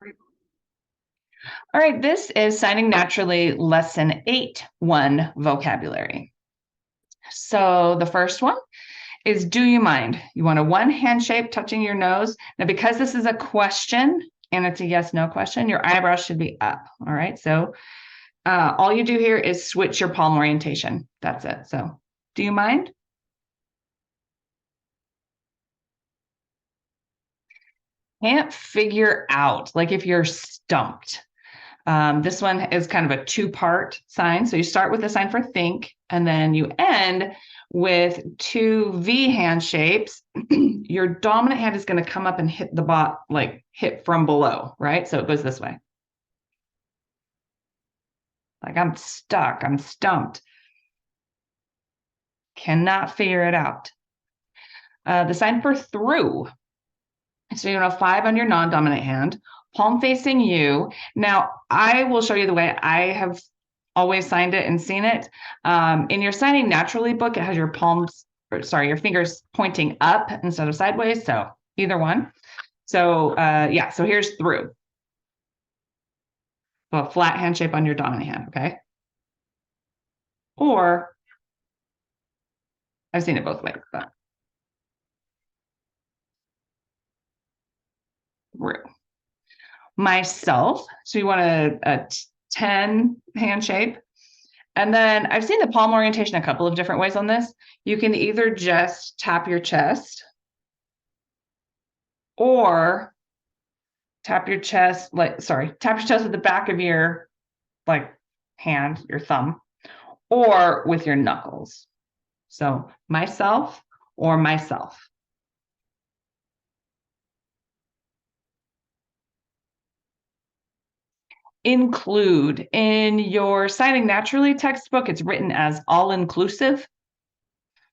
All right, this is Signing Naturally Lesson 8-1 vocabulary. So the first one is do you mind? You want a one hand shape touching your nose. Now, because this is a question and it's a yes, no question, your eyebrows should be up. All right, so all you do here is switch your palm orientation. That's it. So do you mind? Can't figure out, like if you're stumped. This one is kind of a two-part sign. So you start with the sign for think, and then you end with two V hand shapes. Your dominant hand is going to come up and hit the bot, like hit from below, right? So it goes this way. Like I'm stuck, I'm stumped. Cannot figure it out. The sign for through. So you have 5 on your non-dominant hand, palm facing you. Now, I will show you the way I have always signed it and seen it. In your Signing Naturally book, it has your palms, your fingers pointing up instead of sideways. So either one. So yeah, so here's through. So a flat hand shape on your dominant hand, okay? Or I've seen it both ways, but through. Myself, so you want a 10 hand shape. And then I've seen the palm orientation a couple of different ways on this. You can either just tap your chest or tap your chest, tap your chest with the back of your hand, your thumb, or with your knuckles. So myself or myself. Include. In your Signing Naturally textbook, it's written as all-inclusive.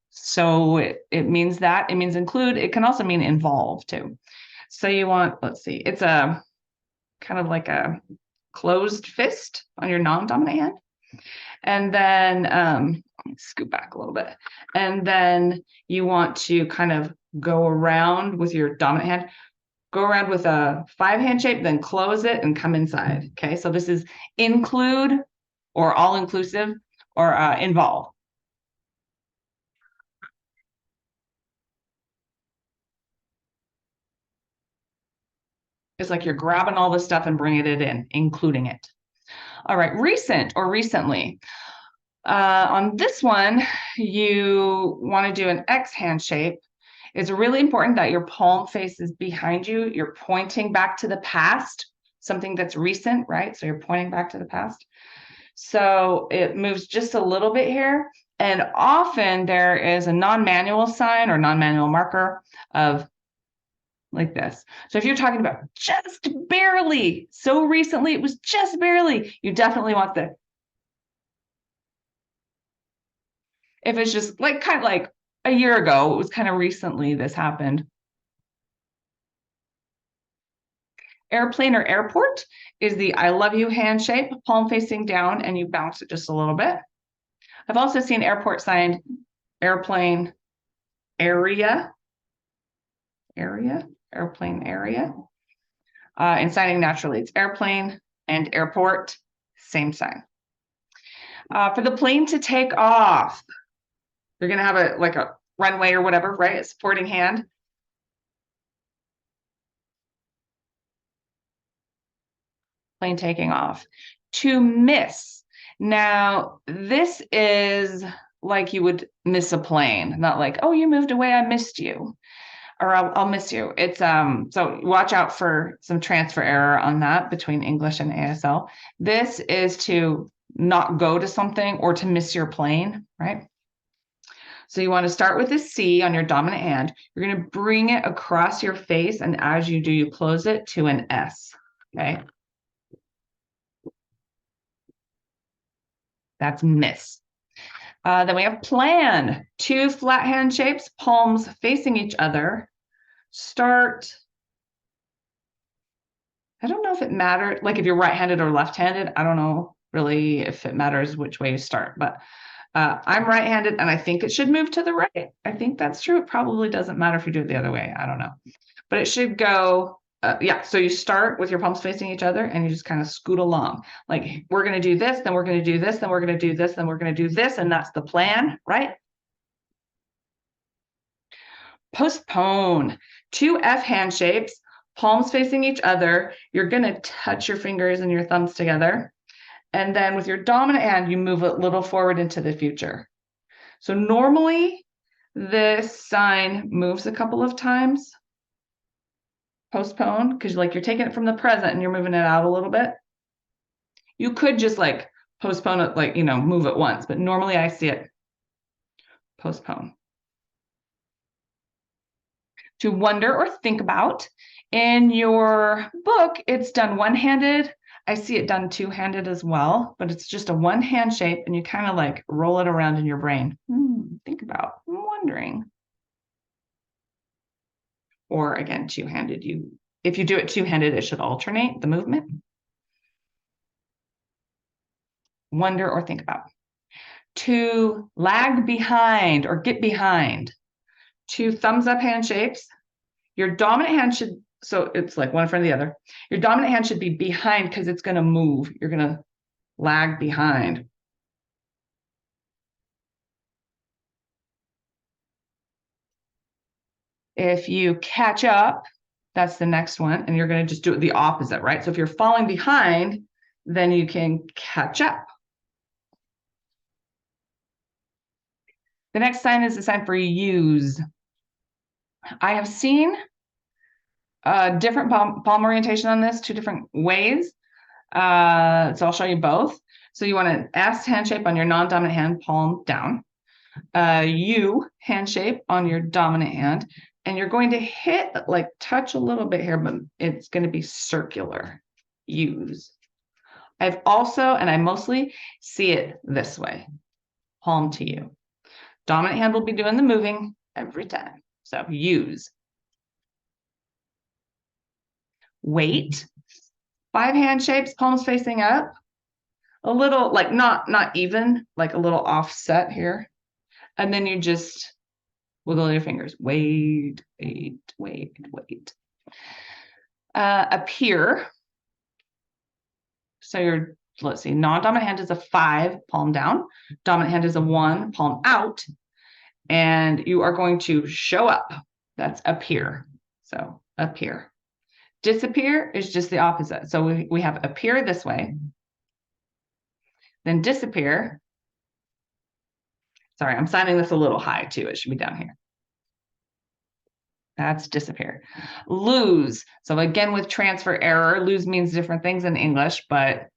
So it means that. It means include. It can also mean involve too. So you want, let's see, it's a kind of like a closed fist on your non-dominant hand. And then scoot back a little bit. And then you want to kind of go around with your dominant hand, go around with a 5 hand shape, then close it and come inside. Okay, so this is include or all inclusive or involve. It's like you're grabbing all this stuff and bringing it in, including it. All right, recent or recently. On this one, you want to do an X hand shape. It's really important that your palm faces behind you. You're pointing back to the past, something that's recent, right? So you're pointing back to the past. So it moves just a little bit here. And often there is a non-manual sign or non-manual marker of like this. So if you're talking about just barely, so recently it was just barely, you definitely want the. If it's just like kind of like a year ago, it was kind of recently this happened. Airplane or airport is the I love you hand shape, palm facing down, and you bounce it just a little bit. I've also seen airport signed airplane area, airplane area. And Signing Naturally, it's airplane and airport, same sign. For the plane to take off, you're going to have a runway or whatever, right? A supporting hand. Plane taking off. To miss. Now, this is like you would miss a plane, not like, oh, you moved away, I missed you, or I'll miss you. It's so watch out for some transfer error on that between English and ASL. This is to not go to something or to miss your plane, right? So you want to start with a C on your dominant hand. You're going to bring it across your face, and as you do, you close it to an S, okay? That's miss. Then we have plan. 2 flat hand shapes, palms facing each other. Start. I don't know if it matters, like if you're right-handed or left-handed. I don't know really if it matters which way you start, but I'm right-handed and I think it should move to the right. I think that's true. It probably doesn't matter if you do it the other way. I don't know, but it should go yeah, so you start with your palms facing each other and you just kind of scoot along. Like we're going to do this, then we're going to do this, then we're going to do this, then we're going to do this, and that's the plan, right? Postpone. 2F hand shapes, palms facing each other. You're going to touch your fingers and your thumbs together. And then with your dominant hand, you move a little forward into the future. So normally this sign moves a couple of times. Postpone, because like you're taking it from the present and you're moving it out a little bit. You could just like postpone it, like, move it once, but normally I see it postpone. To wonder or think about. In your book, it's done one-handed. I see it done two-handed as well, but it's just a one-hand shape and you kind of like roll it around in your brain. Think about, I'm wondering. Or again, two-handed. If you do it two-handed, it should alternate the movement. Wonder or think about. To lag behind or get behind. 2 thumbs up hand shapes. Your dominant hand should, so it's like one in front of the other. Your dominant hand should be behind because it's going to move. You're going to lag behind. If you catch up, that's the next one, and you're going to just do it the opposite, right? So if you're falling behind, then you can catch up. The next sign is the sign for use. I have seen different palm orientation on this, 2 different ways. So I'll show you both. So you want an S hand shape on your non-dominant hand, palm down. U hand shape on your dominant hand. And you're going to hit, like touch a little bit here, but it's going to be circular. Use. I've also, and I mostly see it this way, palm to you. Dominant hand will be doing the moving every time. So use. Wait. 5 hand shapes, palms facing up. A little, like not even, like a little offset here. And then you just wiggle your fingers. Wait, wait, wait, wait. Appear. So let's see, non-dominant hand is a 5, palm down. Dominant hand is a 1, palm out. And you are going to show up. That's appear. So appear. Disappear is just the opposite. So we have appear this way. Then disappear. Sorry, I'm signing this a little high too. It should be down here. That's disappear. Lose. So again, with transfer error, lose means different things in English, but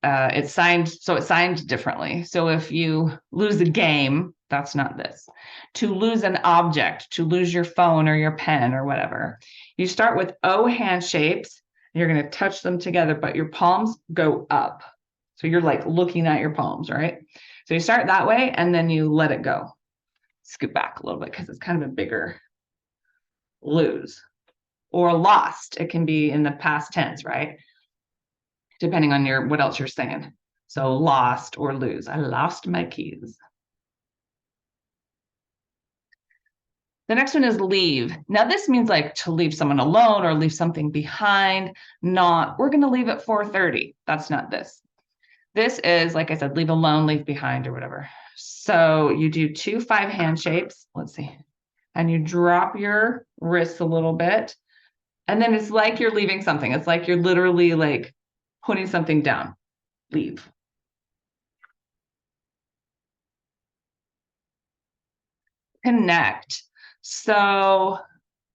it's signed differently. So if you lose a game, that's not this. To lose an object, to lose your phone or your pen or whatever. You start with O hand shapes. You're going to touch them together, but your palms go up. So you're like looking at your palms, right? So you start that way and then you let it go. Scoot back a little bit because it's kind of a bigger lose. Or lost. It can be in the past tense, right? Depending on what else you're saying. So lost or lose. I lost my keys. The next one is leave. Now this means like to leave someone alone or leave something behind, not we're going to leave at 4:30. That's not this. This is, like I said, leave alone, leave behind or whatever. So you do 2 5 hand shapes. Let's see. And you drop your wrists a little bit. And then it's like you're leaving something. It's like you're literally like putting something down. Leave. Connect. So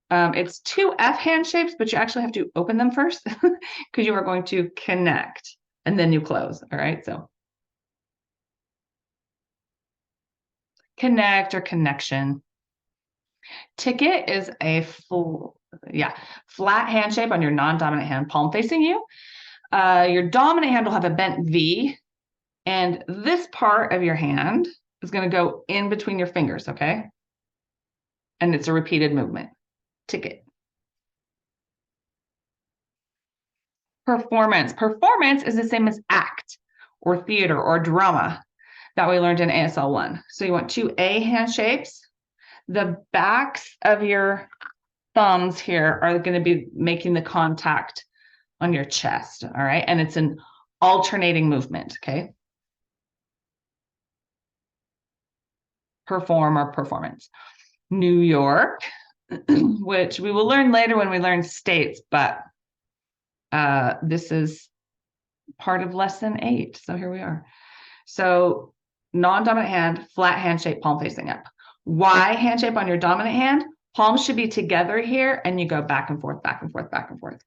it's 2 F hand shapes, but you actually have to open them first because you are going to connect and then you close. All right. So connect or connection. Ticket is a flat hand shape on your non-dominant hand, palm facing you. Your dominant hand will have a bent V, and this part of your hand is going to go in between your fingers, okay? And it's a repeated movement. Ticket. Performance. Performance is the same as act or theater or drama that we learned in ASL 1. So you want 2 A hand shapes. The backs of your thumbs here are going to be making the contact on your chest, all right? And it's an alternating movement, okay? Perform or performance. New York, which we will learn later when we learn states, but this is part of lesson 8. So here we are. So non-dominant hand, flat hand shape, palm facing up. Y hand shape on your dominant hand, palms should be together here, and you go back and forth, back and forth, back and forth.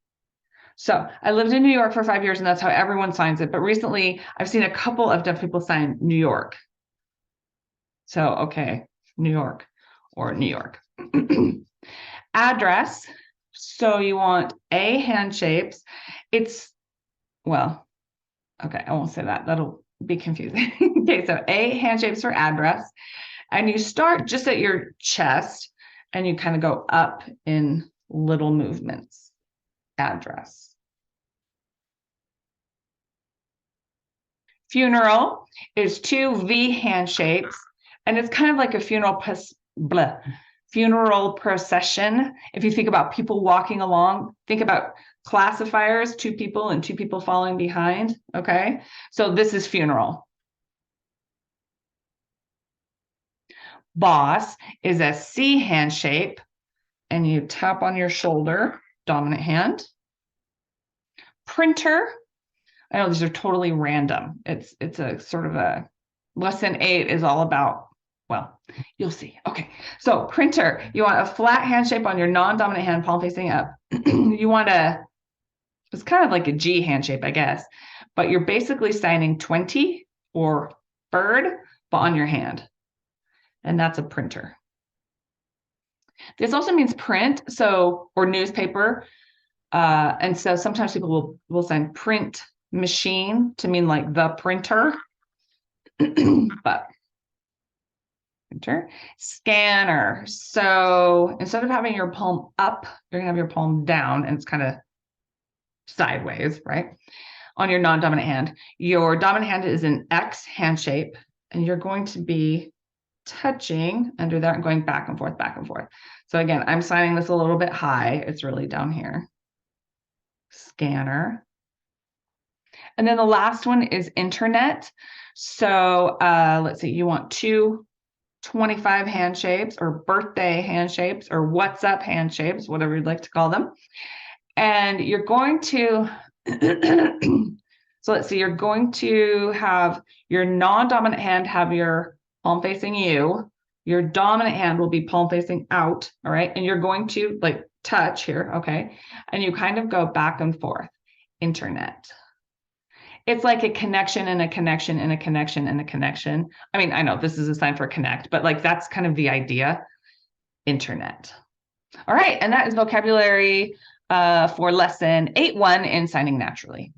So I lived in New York for 5 years, and that's how everyone signs it. But recently, I've seen a couple of deaf people sign New York. So, okay, New York or New York. Address. So you want A hand shapes. It's, well, okay, I won't say that. That'll be confusing. Okay, so A hand shapes for address. And you start just at your chest and you kind of go up in little movements. Address. Funeral is 2 V hand shapes, and it's kind of like a funeral procession. If you think about people walking along, think about classifiers, 2 people and 2 people following behind, okay? So this is funeral. Boss is a C hand shape, and you tap on your shoulder, dominant hand. Printer, I know these are totally random. It's a sort of a lesson 8 is all about, well, you'll see. Okay, so printer, you want a flat hand shape on your non-dominant hand, palm facing up. You want it's kind of like a G hand shape, I guess, but you're basically signing 20 or bird, but on your hand. And that's a printer. This also means print, so, or newspaper. And so sometimes people will sign print machine to mean like the printer, but printer. Scanner. So instead of having your palm up, you're gonna have your palm down, and it's kind of sideways, right? On your non-dominant hand. Your dominant hand is an X hand shape, and you're going to be touching under that and going back and forth, back and forth. So again, I'm signing this a little bit high. It's really down here. Scanner. And then the last one is internet. So let's see, you want 2 25 hand shapes or birthday hand shapes or what's up hand shapes, whatever you'd like to call them. And you're going to, so let's see, you're going to have your non-dominant hand have your palm facing you. Your dominant hand will be palm facing out, all right? And you're going to like touch here, okay? And you kind of go back and forth. Internet. It's like a connection and a connection and a connection and a connection. I mean, I know this is a sign for connect, but like that's kind of the idea. Internet. All right, and that is vocabulary for lesson 8.1 in signing naturally.